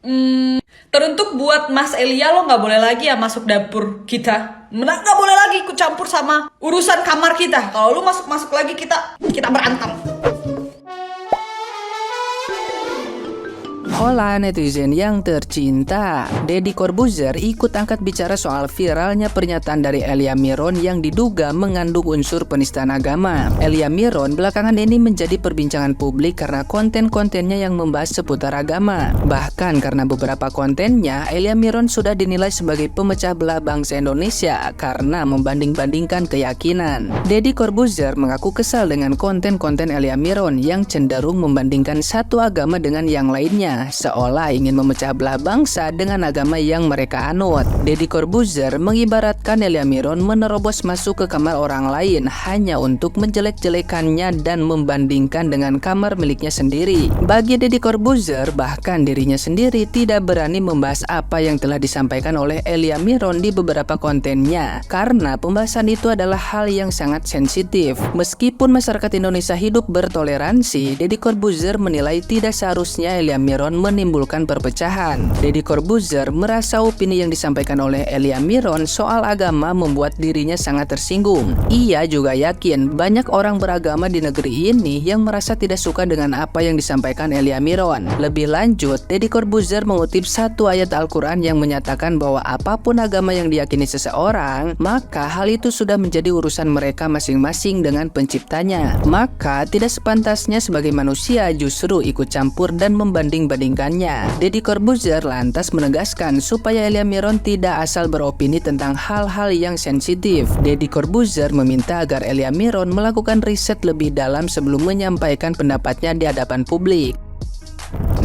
Teruntuk buat Mas Elia, lo nggak boleh lagi ya masuk dapur kita. Nggak boleh lagi ikut campur sama urusan kamar kita. Kalau lu masuk lagi kita berantem. Hola netizen yang tercinta, Deddy Corbuzier ikut angkat bicara soal viralnya pernyataan dari Elia Miron yang diduga mengandung unsur penistaan agama. Elia Miron belakangan ini menjadi perbincangan publik karena konten-kontennya yang membahas seputar agama. Bahkan karena beberapa kontennya, Elia Miron sudah dinilai sebagai pemecah belah bangsa Indonesia karena membanding-bandingkan keyakinan. Deddy Corbuzier mengaku kesal dengan konten-konten Elia Miron yang cenderung membandingkan satu agama dengan yang lainnya, seolah ingin memecah belah bangsa dengan agama yang mereka anut. Deddy Corbuzier mengibaratkan Elia Miron menerobos masuk ke kamar orang lain hanya untuk menjelek-jelekannya dan membandingkan dengan kamar miliknya sendiri. Bagi Deddy Corbuzier, bahkan dirinya sendiri tidak berani membahas apa yang telah disampaikan oleh Elia Miron di beberapa kontennya, karena pembahasan itu adalah hal yang sangat sensitif. Meskipun masyarakat Indonesia hidup bertoleransi, Deddy Corbuzier menilai tidak seharusnya Elia Miron menimbulkan perpecahan. Deddy Corbuzier merasa opini yang disampaikan oleh Elia Miron soal agama membuat dirinya sangat tersinggung. Ia juga yakin banyak orang beragama di negeri ini yang merasa tidak suka dengan apa yang disampaikan Elia Miron. Lebih lanjut, Deddy Corbuzier mengutip satu ayat Al-Quran yang menyatakan bahwa apapun agama yang diyakini seseorang, maka hal itu sudah menjadi urusan mereka masing-masing dengan penciptanya. Maka tidak sepantasnya sebagai manusia justru ikut campur dan membanding-bandingkannya. Deddy Corbuzier lantas menegaskan supaya Elia Miron tidak asal beropini tentang hal-hal yang sensitif. Deddy Corbuzier meminta agar Elia Miron melakukan riset lebih dalam sebelum menyampaikan pendapatnya di hadapan publik.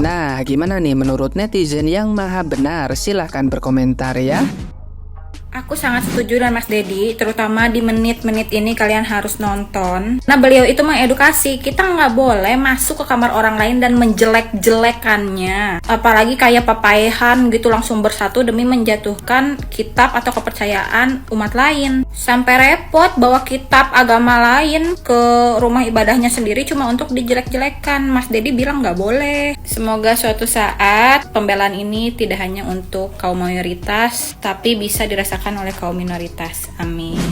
Nah, gimana nih menurut netizen yang maha benar? Silahkan berkomentar ya. Aku sangat setuju dengan Mas Deddy, terutama di menit-menit ini kalian harus nonton. Nah, beliau itu mengedukasi, kita nggak boleh masuk ke kamar orang lain dan menjelek-jelekannya. Apalagi kayak papayahan gitu langsung bersatu demi menjatuhkan kitab atau kepercayaan umat lain. Sampai repot bawa kitab agama lain ke rumah ibadahnya sendiri cuma untuk dijelek-jelekan. Mas Deddy bilang nggak boleh. Semoga suatu saat pembelaan ini tidak hanya untuk kaum mayoritas, tapi bisa dirasakan oleh kaum minoritas. Amin.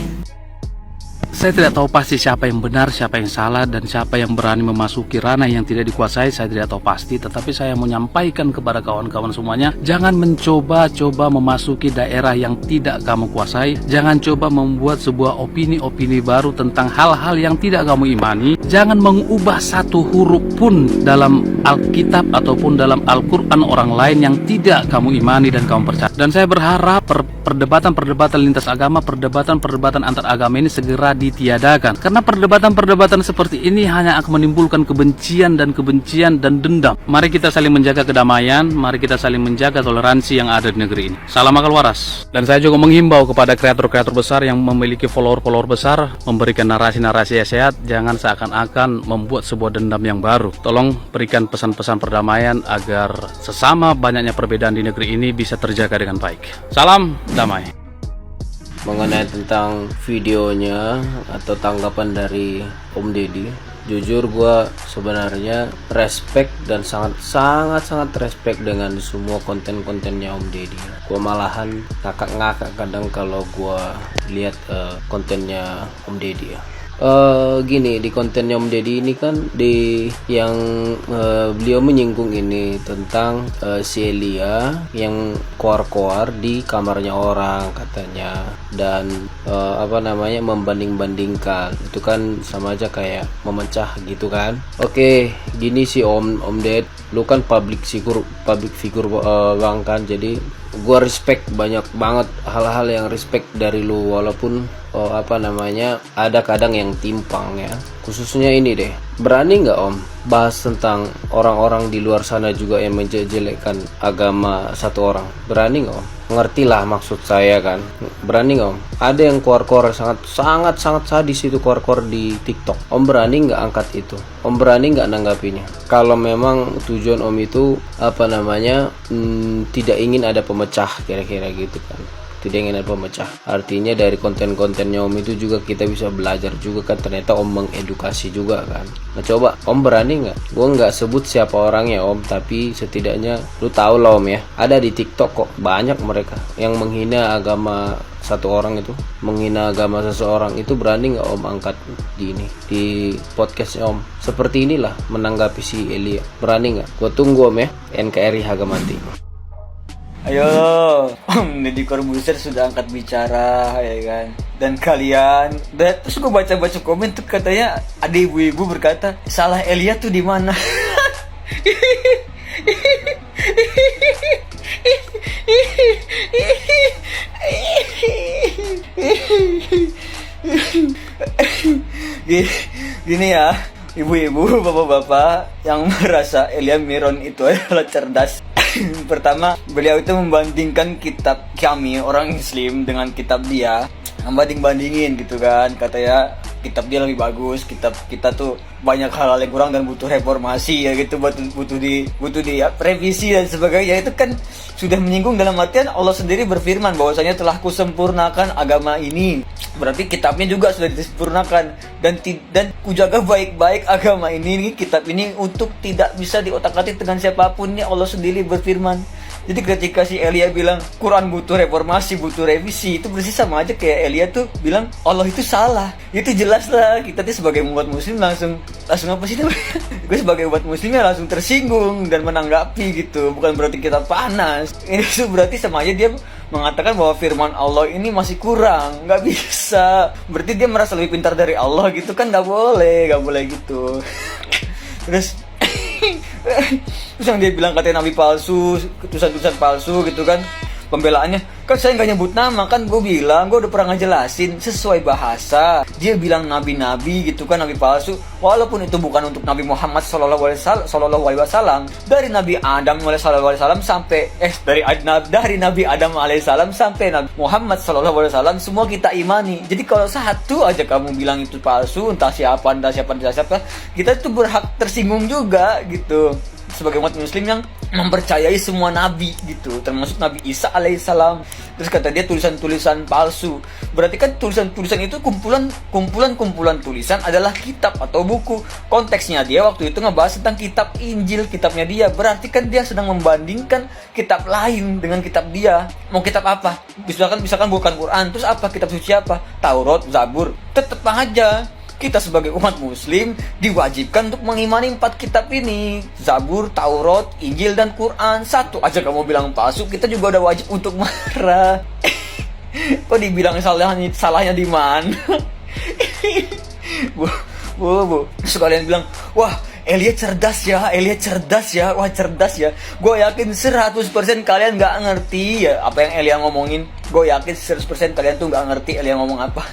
Saya tidak tahu pasti siapa yang benar, siapa yang salah, dan siapa yang berani memasuki ranah yang tidak dikuasai. Saya tidak tahu pasti, tetapi saya mau menyampaikan kepada kawan-kawan semuanya, jangan mencoba-coba memasuki daerah yang tidak kamu kuasai. Jangan coba membuat sebuah opini-opini baru tentang hal-hal yang tidak kamu imani. Jangan mengubah satu huruf pun dalam Alkitab ataupun dalam Al-Quran orang lain yang tidak kamu imani dan kamu percaya. Dan saya berharap perdebatan-perdebatan lintas agama, perdebatan-perdebatan antar agama ini segera ditiadakan, karena perdebatan-perdebatan seperti ini hanya akan menimbulkan kebencian dan dendam. Mari kita saling menjaga kedamaian, mari kita saling menjaga toleransi yang ada di negeri ini. Salam akal waras. Dan saya juga menghimbau kepada kreator-kreator besar yang memiliki follower-follower besar, memberikan narasi-narasi yang sehat, jangan seakan-akan membuat sebuah dendam yang baru. Tolong berikan pesan-pesan perdamaian agar sesama banyaknya perbedaan di negeri ini bisa terjaga dengan baik. Salam damai. Mengenai tentang videonya atau tanggapan dari Om Deddy, jujur gue sebenarnya respect dan sangat respect dengan semua konten-kontennya Om Deddy. Gue malahan ngakak-ngakak kadang kalau gue lihat kontennya Om Deddy ya. Gini, di kontennya Om Deddy ini kan beliau menyinggung ini tentang si Elia yang koar-koar di kamarnya orang katanya, dan membanding-bandingkan itu kan sama aja kayak memecah gitu kan. Oke, gini sih Om Ded, lu kan public figure bang kan, jadi gua respect banyak banget hal-hal yang respect dari lu, walaupun ada kadang yang timpang ya. Khususnya ini deh, berani nggak Om bahas tentang orang-orang di luar sana juga yang menjelekkan agama satu orang? Berani nggak Om? Ngerti lah maksud saya kan. Berani nggak Om? Ada yang keluar sangat sadis itu keluar di TikTok. Om berani nggak angkat itu? Om berani nggak nanggapinya? Kalau memang tujuan Om itu tidak ingin ada pemecah kira-kira gitu kan. tidak ingin ada pemecah. Artinya dari konten-kontennya Om itu juga kita bisa belajar juga kan, ternyata Om mengedukasi juga kan. Nah coba Om berani nggak? Gue nggak sebut siapa orangnya Om, tapi setidaknya lu tahu lah Om ya, ada di TikTok kok banyak mereka yang menghina agama satu orang itu, menghina agama seseorang itu. Berani nggak Om angkat di podcastnya Om? Seperti inilah menanggapi si Elia. Berani nggak? Gue tunggu Om ya, NKRI harga mati. Ayo, Om Deddy Corbuzier sudah angkat bicara ya kan. Dan kalian, terus gue baca-baca komen tuh katanya ada ibu-ibu berkata salah Elia tuh di mana? Gini ya, ibu-ibu, bapak-bapak yang merasa Elia Miron itu adalah cerdas. Pertama, beliau itu membandingkan kitab kami orang Muslim dengan kitab dia, bandingin gitu kan. Katanya kitab dia lebih bagus, kitab kita tuh banyak hal-hal yang kurang dan butuh reformasi ya gitu, butuh di ya, revisi dan sebagainya. Itu kan sudah menyinggung dalam artian Allah sendiri berfirman bahwasanya telah kusempurnakan agama ini. Berarti kitabnya juga sudah disempurnakan dan kujaga baik-baik agama ini, kitab ini untuk tidak bisa diotak-atik dengan siapapun. Ini Allah sendiri berfirman. Jadi ketika si Elia bilang Quran butuh reformasi, butuh revisi, itu persis sama aja kayak Elia tuh bilang Allah itu salah. Itu jelas lah, kita tuh sebagai umat muslim langsung apa sih namanya? Gue sebagai umat muslimnya langsung tersinggung dan menanggapi gitu. Bukan berarti kita panas. Ini tuh berarti sama aja dia mengatakan bahwa firman Allah ini masih kurang, nggak bisa. Berarti dia merasa lebih pintar dari Allah gitu kan? Nggak boleh gitu. Terus yang dia bilang katanya nabi palsu, tulisan-tulisan palsu gitu kan, pembelaannya kan saya nggak nyebut nama kan, gue bilang gue udah pernah ngejelasin sesuai bahasa. Dia bilang nabi-nabi gitu kan, nabi palsu, walaupun itu bukan untuk Nabi Muhammad Sallallahu Alaihi Wasallam. Dari Nabi Adam Sallallahu Alaihi Wasallam sampai dari Nabi Adam Alaihissalam sampai Nabi Muhammad Sallallahu Alaihi Wasallam semua kita imani. Jadi kalau satu aja kamu bilang itu palsu, entah siapa, kita tuh berhak tersinggung juga gitu. Sebagai umat muslim yang mempercayai semua nabi gitu, termasuk Nabi Isa alaihissalam. Terus kata dia tulisan-tulisan palsu. Berarti kan tulisan-tulisan itu kumpulan tulisan adalah kitab atau buku. Konteksnya dia waktu itu ngebahas tentang kitab Injil, kitabnya dia. Berarti kan dia sedang membandingkan kitab lain dengan kitab dia. Mau kitab apa? Misalkan bukan Quran, terus apa? Kitab suci apa? Taurat, Zabur. Tetep aja kita sebagai umat muslim diwajibkan untuk mengimani 4 kitab ini, Zabur, Taurat, Injil, dan Quran. Satu aja kamu bilang palsu, kita juga udah wajib untuk marah. Kok dibilang salahnya di mana? Bu. Terus kalian bilang, wah Elia cerdas ya, wah cerdas ya. Gue yakin 100% kalian gak ngerti ya apa yang Elia ngomongin. Gue yakin 100% kalian tuh gak ngerti Elia ngomong apa.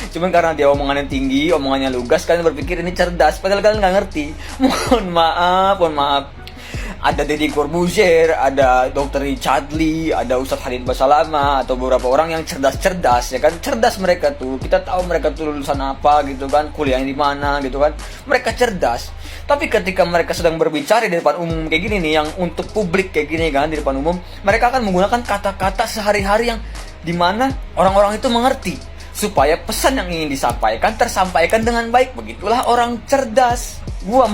Cuman karena dia omongannya tinggi, omongannya lugas, kalian berpikir ini cerdas, padahal kalian gak ngerti. Mohon maaf. Ada Deddy Corbuzier, ada Dr. Richard Lee, ada Ustadz Khalid Basalama, atau beberapa orang yang cerdas ya kan. Cerdas mereka tuh, kita tahu mereka tuh lulusan apa gitu kan, kuliahnya di mana gitu kan. Mereka cerdas. Tapi ketika mereka sedang berbicara di depan umum kayak gini nih, yang untuk publik kayak gini kan, di depan umum, mereka akan menggunakan kata-kata sehari-hari yang dimana orang-orang itu mengerti, supaya pesan yang ingin disampaikan tersampaikan dengan baik. Begitulah orang cerdas. Gua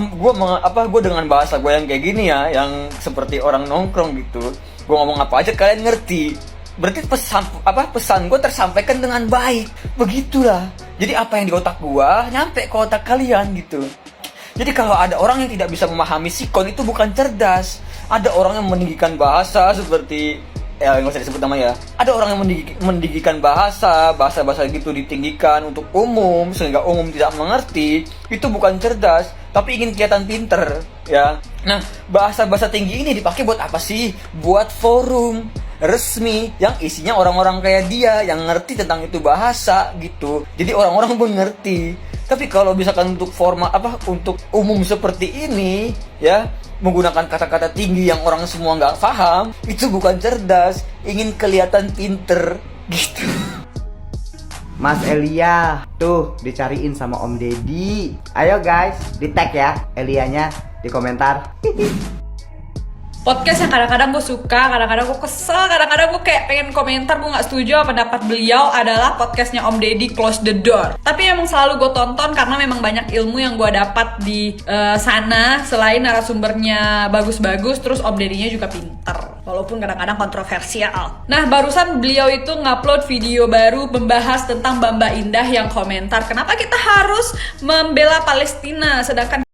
dengan bahasa gue yang kayak gini ya, yang seperti orang nongkrong gitu, gue ngomong apa aja kalian ngerti. Berarti pesan gue tersampaikan dengan baik. Begitulah. Jadi apa yang di otak gue nyampe ke otak kalian gitu. Jadi kalau ada orang yang tidak bisa memahami sikon, itu bukan cerdas. Ada orang yang meninggikan bahasa seperti nggak usah disebut nama ya. Ada orang yang meninggikan bahasa gitu ditinggikan untuk umum sehingga umum tidak mengerti. Itu bukan cerdas, tapi ingin kelihatan pinter ya. Nah, bahasa tinggi ini dipakai buat apa sih? Buat forum resmi yang isinya orang-orang kayak dia yang ngerti tentang itu bahasa gitu. Jadi orang-orang pun ngerti. Tapi kalau misalkan untuk untuk umum seperti ini ya, menggunakan kata-kata tinggi yang orang semua nggak paham, itu bukan cerdas, ingin kelihatan pinter gitu. Mas Elia tuh dicariin sama Om Deddy. Ayo guys, di tag ya Elianya di komentar. podcast yang kadang-kadang gue suka, kadang-kadang gue kesel, kadang-kadang gue kayak pengen komentar, gue nggak setuju sama pendapat beliau adalah podcastnya Om Deddy Close the Door. Tapi emang selalu gue tonton karena memang banyak ilmu yang gue dapat di sana. Selain narasumbernya bagus-bagus, terus Om Deddy-nya juga pinter, walaupun kadang-kadang kontroversial. Nah, barusan beliau itu ngupload video baru membahas tentang Bamba Indah yang komentar, kenapa kita harus membela Palestina sedangkan